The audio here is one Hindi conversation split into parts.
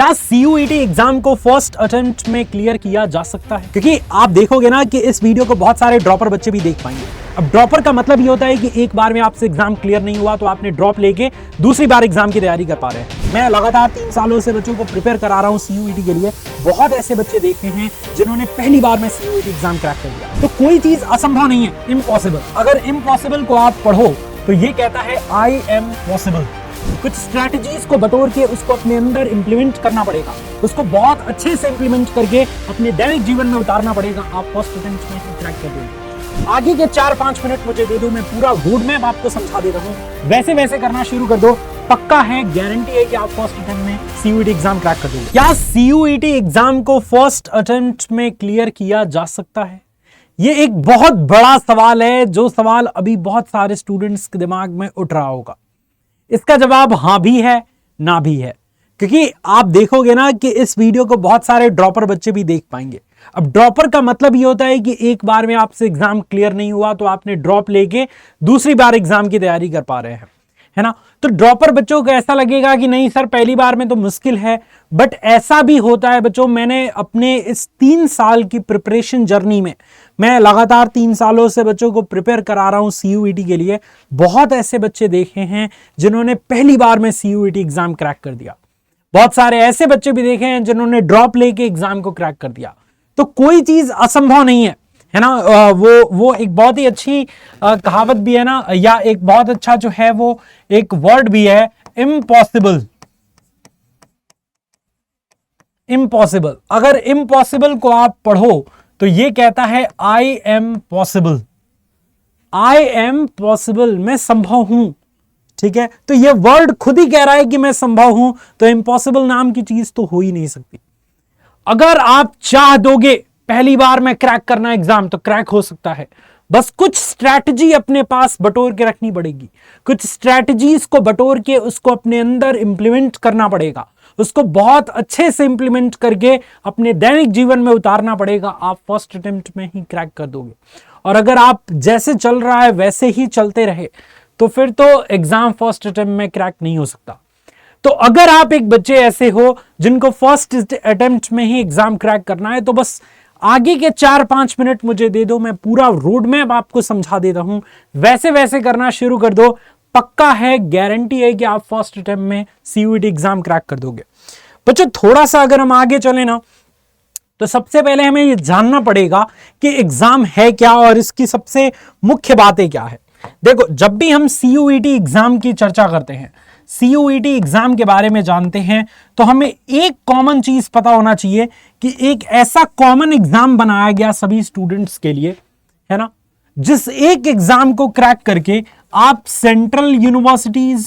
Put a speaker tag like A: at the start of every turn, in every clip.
A: क्या CUET एग्जाम को फर्स्ट अटेम्प्ट में क्लियर किया जा सकता है? क्योंकि आप देखोगे ना कि इस वीडियो को बहुत सारे ड्रॉपर बच्चे भी देख पाएंगे। अब ड्रॉपर का मतलब ये होता है कि एक बार में आपसे एग्जाम क्लियर नहीं हुआ तो आपने ड्रॉप लेके दूसरी बार एग्जाम की तैयारी कर पा रहे हैं। मैं लगातार 3 सालों से बच्चों को प्रिपेयर करा रहा हूँ CUET के लिए। बहुत ऐसे बच्चे देखे हैं जिन्होंने पहली बार में CUET एग्जाम क्रैक कर दिया। तो कोई चीज असंभव नहीं है, इम्पॉसिबल। अगर इम्पॉसिबल को आप पढ़ो तो ये कहता है आई एम पॉसिबल। कुछ स्ट्रैटेजीज को बटोर के उसको अपने अंदर इंप्लीमेंट करना पड़ेगा, उसको बहुत अच्छे से इंप्लीमेंट करके अपने दैनिक जीवन में उतारना पड़ेगा। आप फर्स्ट अटेम्प्ट में ही क्रैक कर देंगे। आगे के 4-5 मिनट मुझे दे दो, मैं पूरा रोड मैप आपको समझा देता हूँ। वैसे वैसे करना शुरू कर दो, पक्का है, गारंटी है कि आप फर्स्ट अटेम्प्ट में CUET एग्जाम क्रैक कर दोगे। क्या CUET एग्जाम को फर्स्ट अटेम्प्ट में क्लियर किया जा सकता है? ये एक बहुत बड़ा सवाल है, जो सवाल अभी बहुत सारे स्टूडेंट्स के दिमाग में उठ रहा होगा। इसका जवाब हाँ भी है, ना भी है, क्योंकि आप देखोगे ना कि इस वीडियो को बहुत सारे ड्रॉपर बच्चे भी देख पाएंगे। अब ड्रॉपर का मतलब ये होता है कि एक बार में आपसे एग्जाम क्लियर नहीं हुआ तो आपने ड्रॉप लेके दूसरी बार एग्जाम की तैयारी कर पा रहे हैं, है ना। तो ड्रॉपर बच्चों को ऐसा लगेगा कि नहीं सर, पहली बार में तो मुश्किल है, बट ऐसा भी होता है बच्चों। मैंने अपने इस 3 साल की प्रिपरेशन जर्नी में, मैं लगातार 3 सालों से बच्चों को प्रिपेयर करा रहा हूं CUET के लिए। बहुत ऐसे बच्चे देखे हैं जिन्होंने पहली बार में CUET एग्जाम क्रैक कर दिया। बहुत सारे ऐसे बच्चे भी देखे हैं जिन्होंने ड्रॉप लेके एग्जाम को क्रैक कर दिया। तो कोई चीज असंभव नहीं है ना। वो एक बहुत ही अच्छी कहावत भी है ना, या एक बहुत अच्छा जो है वो एक वर्ड भी है, इम्पॉसिबल। इम्पॉसिबल, अगर इम्पॉसिबल को आप पढ़ो तो ये कहता है I am possible. I am possible, मैं संभव हूं। ठीक है, तो ये वर्ड खुद ही कह रहा है कि मैं संभव हूं, तो इम्पॉसिबल नाम की चीज तो हो ही नहीं सकती। अगर आप चाह दोगे पहली बार में क्रैक करना एग्जाम, तो क्रैक हो सकता है। बस कुछ स्ट्रैटेजी अपने पास बटोर के रखनी पड़ेगी, कुछ स्ट्रैटेजीज को बटोर के उसको अपने अंदर इंप्लीमेंट करना पड़ेगा, उसको बहुत अच्छे से इंप्लीमेंट करके अपने दैनिक जीवन में उतारना पड़ेगा। आप फर्स्ट अटेम्प्ट में ही क्रैक कर दोगे। और अगर आप जैसे चल रहा है वैसे ही चलते रहे तो फिर तो एग्जाम फर्स्ट अटेम्प्ट में क्रैक नहीं हो सकता। तो अगर आप एक बच्चे ऐसे हो जिनको फर्स्ट अटेम्प्ट में ही एग्जाम क्रैक करना है, तो बस आगे के 4-5 मिनट मुझे दे दो, मैं पूरा रोड मैप आपको समझा देता हूं। वैसे वैसे करना शुरू कर दो, पक्का है, गारंटी है कि आप फर्स्ट अटेम्प्ट में CUET एग्जाम क्रैक कर दोगे। बच्चों थोड़ा सा अगर हम आगे चले ना, तो सबसे पहले हमें ये जानना पड़ेगा कि एग्जाम है क्या और इसकी सबसे मुख्य बातें क्या है। देखो, जब भी हम CUET एग्जाम की चर्चा करते हैं, CUET एग्जाम के बारे में जानते हैं, तो हमें एक कॉमन चीज पता होना चाहिए कि एक ऐसा कॉमन एग्जाम बनाया गया सभी स्टूडेंट्स के लिए, है ना, जिस एक एग्जाम को क्रैक करके आप सेंट्रल यूनिवर्सिटीज,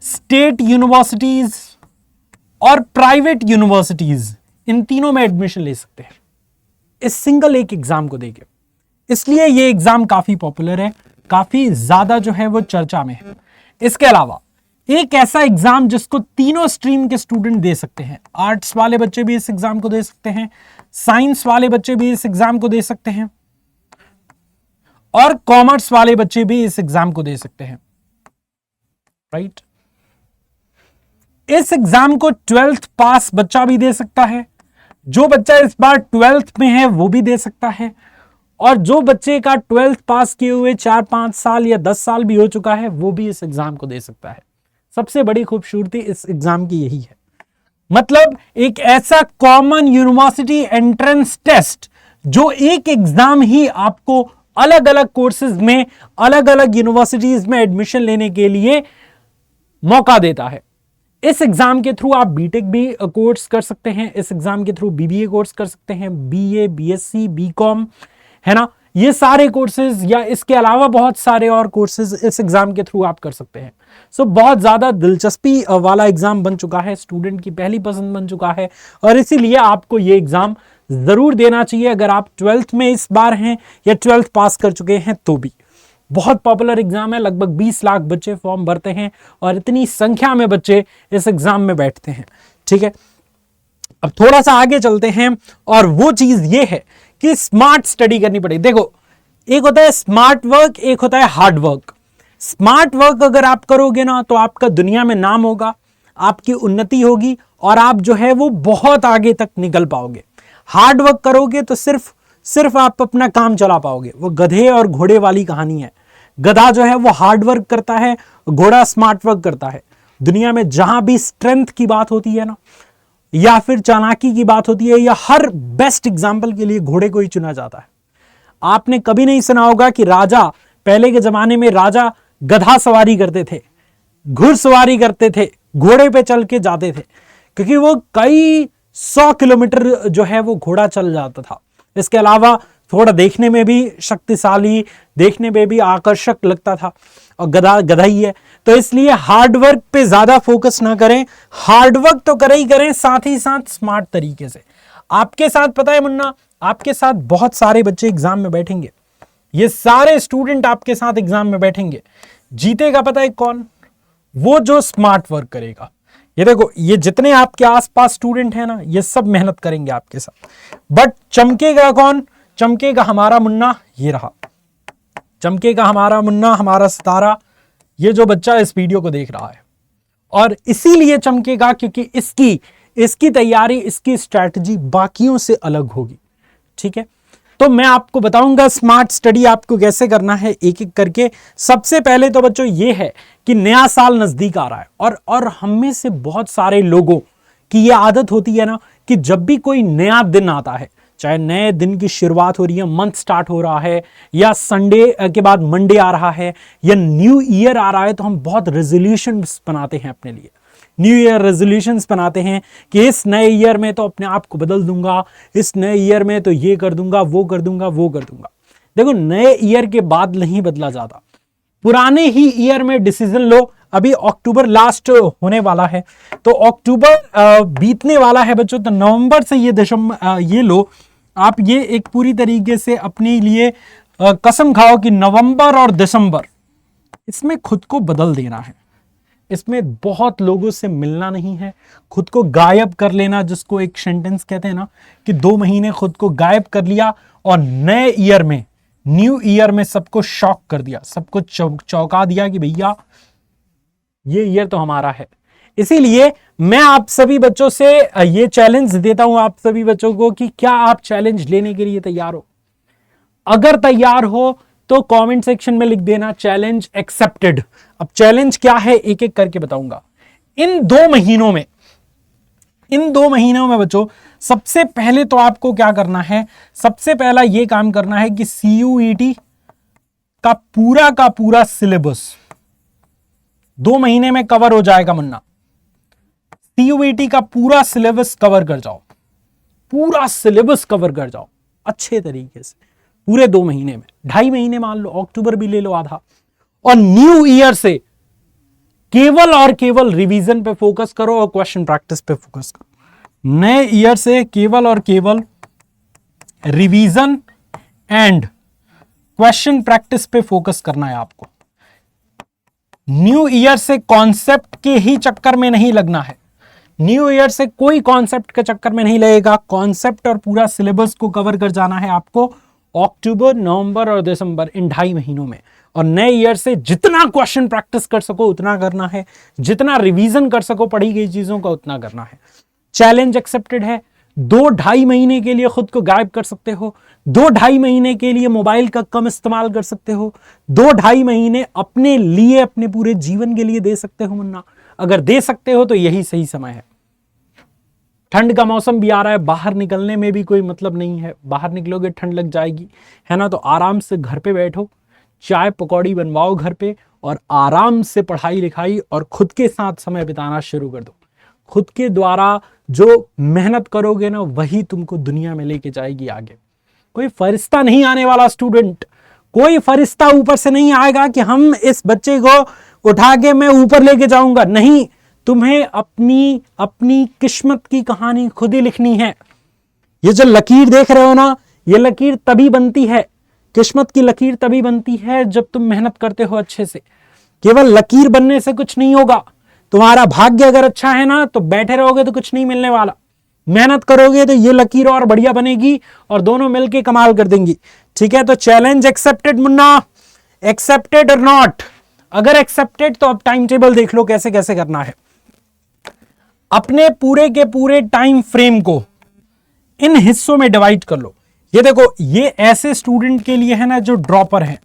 A: स्टेट यूनिवर्सिटीज और प्राइवेट यूनिवर्सिटीज, इन तीनों में एडमिशन ले सकते हैं इस सिंगल एक एग्जाम को देके। इसलिए ये एग्जाम काफी पॉपुलर है, काफी ज्यादा जो है वो चर्चा में है। इसके अलावा एक ऐसा एग्जाम जिसको तीनों स्ट्रीम के स्टूडेंट दे सकते हैं। आर्ट्स वाले बच्चे भी इस एग्जाम को दे सकते हैं, साइंस वाले बच्चे भी इस एग्जाम को दे सकते हैं, और कॉमर्स वाले बच्चे भी इस एग्जाम को दे सकते हैं, राइट। इस एग्जाम को 12th पास बच्चा भी दे सकता है। जो बच्चा इस बार 12th में है वो भी दे सकता है, और जो बच्चे का 12th पास किए हुए 4-5 साल या 10 साल भी हो चुका है वो भी इस एग्जाम को दे सकता है। सबसे बड़ी खूबसूरती इस एग्जाम की यही है। मतलब एक ऐसा कॉमन यूनिवर्सिटी एंट्रेंस टेस्ट जो एक एग्जाम ही आपको अलग अलग कोर्सेज में, अलग अलग यूनिवर्सिटीज में एडमिशन लेने के लिए मौका देता है। इस एग्जाम के थ्रू आप बीटेक भी कोर्स कर सकते हैं, इस एग्जाम के थ्रू BBA कोर्स कर सकते हैं, BA, BSc, BCom, है ना। ये सारे कोर्सेज या इसके अलावा बहुत सारे और कोर्सेज इस एग्जाम के थ्रू आप कर सकते हैं। सो बहुत ज्यादा दिलचस्पी वाला एग्जाम बन चुका है, स्टूडेंट की पहली पसंद बन चुका है, और इसीलिए आपको ये एग्जाम जरूर देना चाहिए। अगर आप 12th में इस बार हैं या 12th पास कर चुके हैं तो भी बहुत पॉपुलर एग्जाम है। लगभग 20 लाख बच्चे फॉर्म भरते हैं और इतनी संख्या में बच्चे इस एग्जाम में बैठते हैं, ठीक है। अब थोड़ा सा आगे चलते हैं, और वो चीज ये है कि स्मार्ट स्टडी करनी पड़ेगी। देखो, एक होता है स्मार्ट वर्क, एक होता है हार्ड वर्क। स्मार्ट वर्क अगर आप करोगे ना तो आपका दुनिया में नाम होगा, आपकी उन्नति होगी और आप जो है वो बहुत आगे तक निकल पाओगे। हार्ड वर्क करोगे तो सिर्फ आप अपना काम चला पाओगे। वो गधे और घोड़े वाली कहानी है। गधा जो है वो हार्ड वर्क करता है, घोड़ा स्मार्ट वर्क करता है। दुनिया में जहां भी स्ट्रेंथ की बात होती है ना, या फिर चालाकी की बात होती है, या हर बेस्ट एग्जाम्पल के लिए घोड़े को ही चुना जाता है। आपने कभी नहीं सुना होगा कि राजा, पहले के जमाने में राजा गधा सवारी करते थे, घुड़सवारी करते थे, घोड़े पे चल के जाते थे, क्योंकि वो कई 100 किलोमीटर जो है वो घोड़ा चल जाता था। इसके अलावा थोड़ा देखने में भी शक्तिशाली, देखने में भी आकर्षक लगता था, और गधा गधा ही है। तो इसलिए हार्ड वर्क पे ज्यादा फोकस ना करें। हार्ड वर्क तो करें ही करें, साथ ही साथ स्मार्ट तरीके से। आपके साथ पता है मुन्ना, आपके साथ बहुत सारे बच्चे एग्जाम में बैठेंगे, ये सारे स्टूडेंट आपके साथ एग्जाम में बैठेंगे। जीतेगा पता है कौन? वो जो स्मार्ट वर्क करेगा। ये देखो, ये जितने आपके आसपास स्टूडेंट हैं ना, ये सब मेहनत करेंगे आपके साथ, बट चमकेगा कौन? चमकेगा हमारा मुन्ना। ये रहा, चमकेगा हमारा मुन्ना, हमारा सितारा, ये जो बच्चा इस वीडियो को देख रहा है। और इसीलिए चमकेगा क्योंकि इसकी तैयारी, इसकी स्ट्रैटेजी बाकियों से अलग होगी। ठीक है, तो मैं आपको बताऊंगा स्मार्ट स्टडी आपको कैसे करना है, एक एक करके। सबसे पहले तो बच्चों ये है कि नया साल नजदीक आ रहा है, और हम में से बहुत सारे लोगों की ये आदत होती है ना कि जब भी कोई नया दिन आता है, चाहे नए दिन की शुरुआत हो रही है, मंथ स्टार्ट हो रहा है, या संडे के बाद मंडे आ रहा है, या न्यू ईयर आ रहा है, तो हम बहुत रेजोल्यूशंस बनाते हैं अपने लिए। न्यू ईयर रेजोल्यूशंस बनाते हैं कि इस नए ईयर में तो अपने आप को बदल दूंगा, इस नए ईयर में तो ये कर दूंगा, वो कर दूंगा, वो कर दूंगा। देखो, नए ईयर के बाद नहीं बदला जाता, पुराने ही ईयर में डिसीजन लो। अभी अक्टूबर लास्ट होने वाला है, तो अक्टूबर बीतने वाला है बच्चों, तो नवंबर से ये लो आप, ये एक पूरी तरीके से अपने लिए कसम खाओ कि नवंबर और दिसंबर, इसमें खुद को बदल देना है। इसमें बहुत लोगों से मिलना नहीं है, खुद को गायब कर लेना, जिसको एक सेंटेंस कहते हैं ना कि 2 महीने खुद को गायब कर लिया, और नए ईयर में, न्यू ईयर में सबको शॉक कर दिया, सबको चौंका दिया कि भैया ये ईयर तो हमारा है। इसीलिए मैं आप सभी बच्चों से ये चैलेंज देता हूं, आप सभी बच्चों को, कि क्या आप चैलेंज लेने के लिए तैयार हो? अगर तैयार हो तो कमेंट सेक्शन में लिख देना चैलेंज एक्सेप्टेड। अब चैलेंज क्या है एक एक करके बताऊंगा। इन 2 महीनों में बच्चों, सबसे पहले तो आपको क्या करना है? सबसे पहला ये काम करना है कि CUET का पूरा सिलेबस 2 महीने में कवर हो जाएगा मुन्ना। CUET का पूरा सिलेबस कवर कर जाओ, पूरा सिलेबस कवर कर जाओ अच्छे तरीके से, पूरे 2 महीने में। 2.5 महीने मान लो, अक्टूबर भी ले लो आधा। और न्यू ईयर से केवल और केवल रिवीजन पे फोकस करो और क्वेश्चन प्रैक्टिस पे फोकस करो। नए ईयर से केवल और केवल रिवीजन एंड क्वेश्चन प्रैक्टिस पे फोकस करना है आपको। न्यू ईयर से कॉन्सेप्ट के ही चक्कर में नहीं लगना है। न्यू ईयर से कोई कॉन्सेप्ट के चक्कर में नहीं लगेगा। कॉन्सेप्ट और पूरा सिलेबस को कवर कर जाना है आपको अक्टूबर, नवंबर और दिसंबर, इन 2.5 महीनों में। और नए ईयर से जितना क्वेश्चन प्रैक्टिस कर सको उतना करना है, जितना रिवीजन कर सको पढ़ी गई चीजों का उतना करना है। चैलेंज एक्सेप्टेड है। 2-2.5 महीने के लिए खुद को गायब कर सकते हो, 2-2.5 महीने के लिए मोबाइल का कम इस्तेमाल कर सकते हो, 2-2.5 महीने अपने लिए, अपने पूरे जीवन के लिए दे सकते हो मुन्ना। अगर दे सकते हो तो यही सही समय है। ठंड का मौसम भी आ रहा है, बाहर निकलने में भी कोई मतलब नहीं है, बाहर निकलोगे ठंड लग जाएगी, है ना। तो आराम से घर पे बैठो, चाय पकौड़ी बनवाओ घर पे, और आराम से पढ़ाई लिखाई और खुद के साथ समय बिताना शुरू कर दो। खुद के द्वारा जो मेहनत करोगे ना, वही तुमको दुनिया में लेके जाएगी आगे। कोई फरिश्ता नहीं आने वाला स्टूडेंट, कोई फरिश्ता ऊपर से नहीं आएगा कि हम इस बच्चे को उठा के मैं ऊपर लेके जाऊंगा। नहीं, तुम्हें अपनी किस्मत की कहानी खुद ही लिखनी है। ये जो लकीर देख रहे हो ना, ये लकीर तभी बनती है, किस्मत की लकीर तभी बनती है जब तुम मेहनत करते हो अच्छे से। केवल लकीर बनने से कुछ नहीं होगा। तुम्हारा भाग्य अगर अच्छा है ना, तो बैठे रहोगे तो कुछ नहीं मिलने वाला। मेहनत करोगे तो ये लकीर और बढ़िया बनेगी और दोनों मिलके कमाल कर देंगी। ठीक है, तो चैलेंज एक्सेप्टेड मुन्ना, एक्सेप्टेड और नॉट। अगर एक्सेप्टेड तो अब टाइम टेबल देख लो कैसे कैसे करना है। अपने पूरे के पूरे टाइम फ्रेम को इन हिस्सों में डिवाइड कर लो। ये देखो, ये ऐसे स्टूडेंट के लिए है ना जो ड्रॉपर हैं,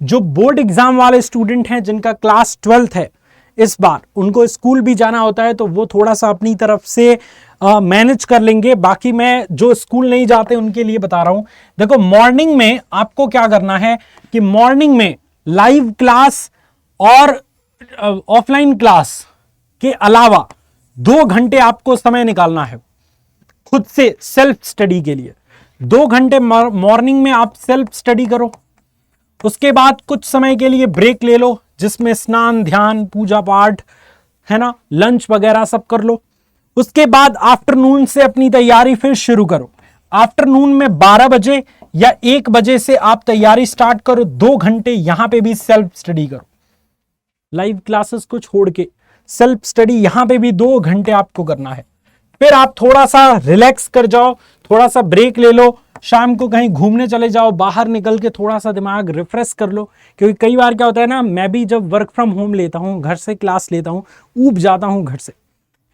A: जो बोर्ड एग्जाम वाले स्टूडेंट हैं, जिनका क्लास 12th है इस बार, उनको स्कूल भी जाना होता है तो वो थोड़ा सा अपनी तरफ से मैनेज कर लेंगे। बाकी मैं जो स्कूल नहीं जाते उनके लिए बता रहा हूं। देखो, मॉर्निंग में आपको क्या करना है कि मॉर्निंग में लाइव क्लास और ऑफलाइन क्लास के अलावा 2 घंटे आपको समय निकालना है खुद से सेल्फ स्टडी के लिए। 2 घंटे मॉर्निंग में आप सेल्फ स्टडी करो, उसके बाद कुछ समय के लिए ब्रेक ले लो, जिसमें स्नान, ध्यान, पूजा पाठ है ना, लंच वगैरह सब कर लो। उसके बाद आफ्टरनून से अपनी तैयारी फिर शुरू करो। आफ्टरनून में 12 बजे या 1 बजे से आप तैयारी स्टार्ट करो। 2 घंटे यहां पे भी सेल्फ स्टडी करो, लाइव क्लासेस को छोड़ के सेल्फ स्टडी यहां पे भी 2 घंटे आपको करना है। फिर आप थोड़ा सा रिलैक्स कर जाओ, थोड़ा सा ब्रेक ले लो, शाम को कहीं घूमने चले जाओ, बाहर निकल के थोड़ा सा दिमाग रिफ्रेश कर लो। क्योंकि कई बार क्या होता है ना, मैं भी जब वर्क फ्रॉम होम लेता हूं, घर से क्लास लेता हूं, ऊब जाता हूं घर से,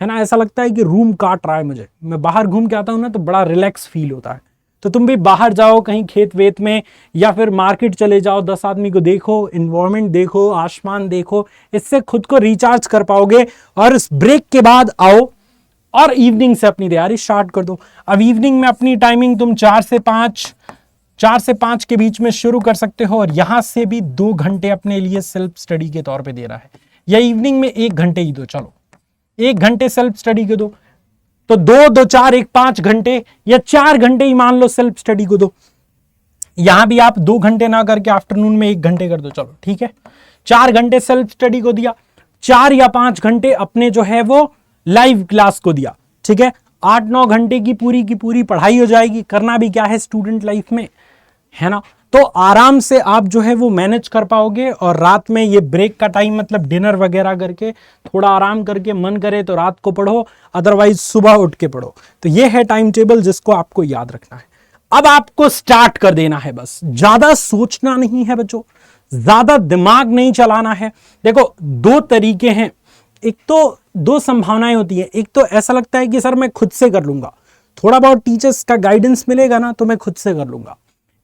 A: है ना, ऐसा लगता है कि रूम काट रहा है मुझे। मैं बाहर घूम के आता हूं ना तो बड़ा रिलैक्स फील होता है। तो तुम भी बाहर जाओ, कहीं खेत वेत में या फिर मार्केट चले जाओ, 10 आदमी को देखो, इन्वायरमेंट देखो, आसमान देखो, इससे खुद को रिचार्ज कर पाओगे। और इस ब्रेक के बाद आओ और इवनिंग से अपनी तैयारी स्टार्ट कर दो। अब इवनिंग में अपनी टाइमिंग तुम 4 से 5 के बीच में शुरू कर सकते हो, और यहां से भी 2 घंटे अपने लिए सेल्फ स्टडी के तौर पे दे रहा है, या इवनिंग में 1 घंटे ही दो, चलो 1 घंटे सेल्फ स्टडी को दो, तो 2 4 1 5 घंटे या 4 घंटे ही मान लो सेल्फ स्टडी को दो। यहां भी आप 2 घंटे ना करके आफ्टरनून में 1 घंटे कर दो, चलो ठीक है, 4 घंटे सेल्फ स्टडी को दिया, 4 या 5 घंटे अपने जो है वो लाइव क्लास को दिया, ठीक है। 8-9 घंटे की पूरी पढ़ाई हो जाएगी। करना भी क्या है स्टूडेंट लाइफ में, है ना, तो आराम से आप जो है वो मैनेज कर पाओगे। और रात में ये ब्रेक का टाइम मतलब डिनर वगैरह करके थोड़ा आराम करके, मन करे तो रात को पढ़ो, अदरवाइज सुबह उठ के पढ़ो। तो ये है टाइम टेबल जिसको आपको याद रखना है। अब आपको स्टार्ट कर देना है, बस ज्यादा सोचना नहीं है बच्चों, ज्यादा दिमाग नहीं चलाना है। देखो, 2 तरीके हैं, एक तो 2 संभावनाएं होती है। एक तो ऐसा लगता है कि सर मैं खुद से कर लूंगा, थोड़ा बहुत टीचर्स का गाइडेंस मिलेगा ना तो मैं खुद से कर लूंगा।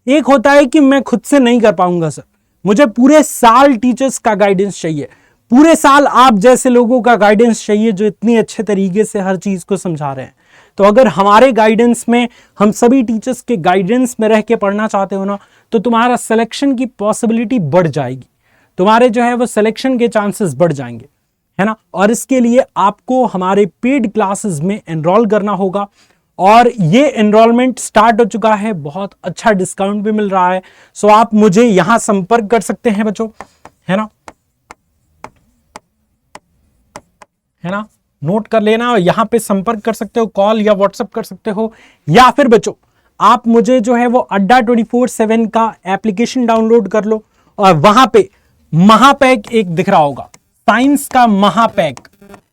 A: एक होता है कि मैं खुद से नहीं कर पाऊंगा सर, मुझे पूरे साल टीचर्स का गाइडेंस चाहिए, पूरे साल आप जैसे लोगों का गाइडेंस चाहिए जो इतनी अच्छे तरीके से हर चीज को समझा रहे हैं। तो अगर हमारे गाइडेंस में, हम सभी टीचर्स के गाइडेंस में रह के पढ़ना चाहते हो ना, तो तुम्हारा सिलेक्शन की पॉसिबिलिटी बढ़ जाएगी, तुम्हारे जो है वो सिलेक्शन के चांसेस बढ़ जाएंगे, है ना। और इसके लिए आपको हमारे पेड क्लासेस में एनरोल करना होगा, और ये एनरोलमेंट स्टार्ट हो चुका है, बहुत अच्छा डिस्काउंट भी मिल रहा है। सो आप मुझे यहां संपर्क कर सकते हैं बच्चों, है ना, नोट कर लेना, और यहां पे संपर्क कर सकते हो, कॉल या व्हाट्सएप कर सकते हो, या फिर बच्चों आप मुझे जो है वो अड्डा 24/7 का एप्लीकेशन डाउनलोड कर लो, और वहां पे महापैक एक दिख रहा होगा, साइंस का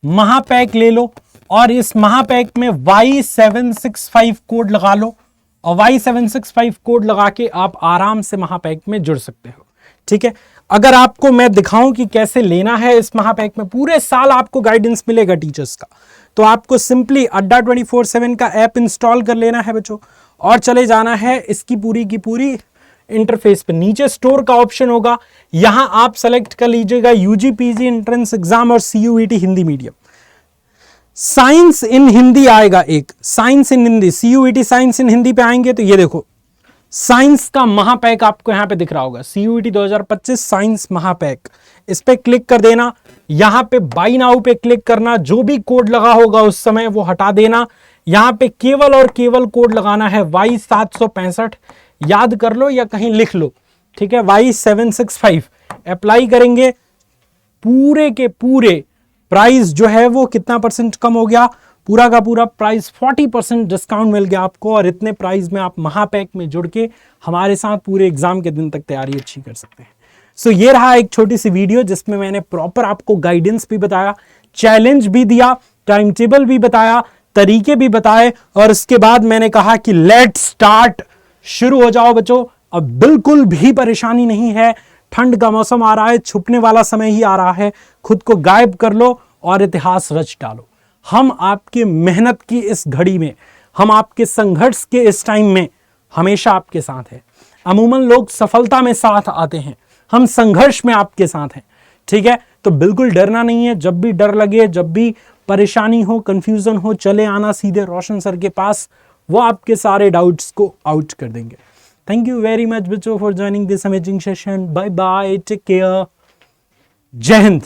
A: महापैक ले लो, और इस महापैक में Y765 कोड लगा लो, और Y765 कोड लगा के आप आराम से महापैक में जुड़ सकते हो, ठीक है। अगर आपको मैं दिखाऊं कि कैसे लेना है इस महापैक में, पूरे साल आपको गाइडेंस मिलेगा टीचर्स का, तो आपको सिंपली अड्डा 24/7 का ऐप इंस्टॉल कर लेना है बच्चों, और चले जाना है इसकी पूरी की पूरी इंटरफेस पे। नीचे स्टोर का ऑप्शन होगा, यहां आप सेलेक्ट कर लीजिएगा यूजी पीजी एंट्रेंस एग्जाम और CUET हिंदी मीडियम। साइंस इन हिंदी आएगा, एक साइंस इन हिंदी, CUET साइंस इन हिंदी पे आएंगे तो ये देखो साइंस का महापैक आपको यहां पे दिख रहा होगा, CUET 2025 साइंस महापैक, इस पे क्लिक कर देना। यहां पे बाय नाउ पे क्लिक करना, जो भी कोड लगा होगा उस समय वो हटा देना। यहां पे केवल और केवल कोड लगाना है Y765, याद कर लो या कहीं लिख लो, ठीक है, Y765 अप्लाई करेंगे, पूरे के पूरे प्राइस जो है वो कितना % कम हो गया, पूरा का पूरा प्राइस 40% डिस्काउंट मिल गया आपको, और इतने प्राइस में आप महापैक में जुड़ के हमारे साथ पूरे एग्जाम के दिन तक तैयारी अच्छी कर सकते हैं। सो ये रहा एक छोटी सी वीडियो जिसमें मैंने प्रॉपर आपको गाइडेंस भी बताया, चैलेंज भी दिया, टाइम टेबल भी बताया, तरीके भी बताए, और इसके बाद मैंने कहा कि लेट्स स्टार्ट, शुरू हो जाओ बच्चों। अब बिल्कुल भी परेशानी नहीं है, ठंड का मौसम आ रहा है, छुपने वाला समय ही आ रहा है, खुद को गायब कर लो और इतिहास रच डालो। हम आपके मेहनत की इस घड़ी में, हम आपके संघर्ष के इस टाइम में हमेशा आपके साथ हैं। अमूमन लोग सफलता में साथ आते हैं, हम संघर्ष में आपके साथ हैं, ठीक है? तो बिल्कुल डरना नहीं है। जब भी डर लगे, जब भी परेशानी हो, कंफ्यूजन हो, चले आना सीधे रोशन सर के पास, वो आपके सारे डाउट्स को आउट कर देंगे। थैंक यू वेरी मच बच्चों for joining this amazing session. Bye bye, take care, जय हिंद।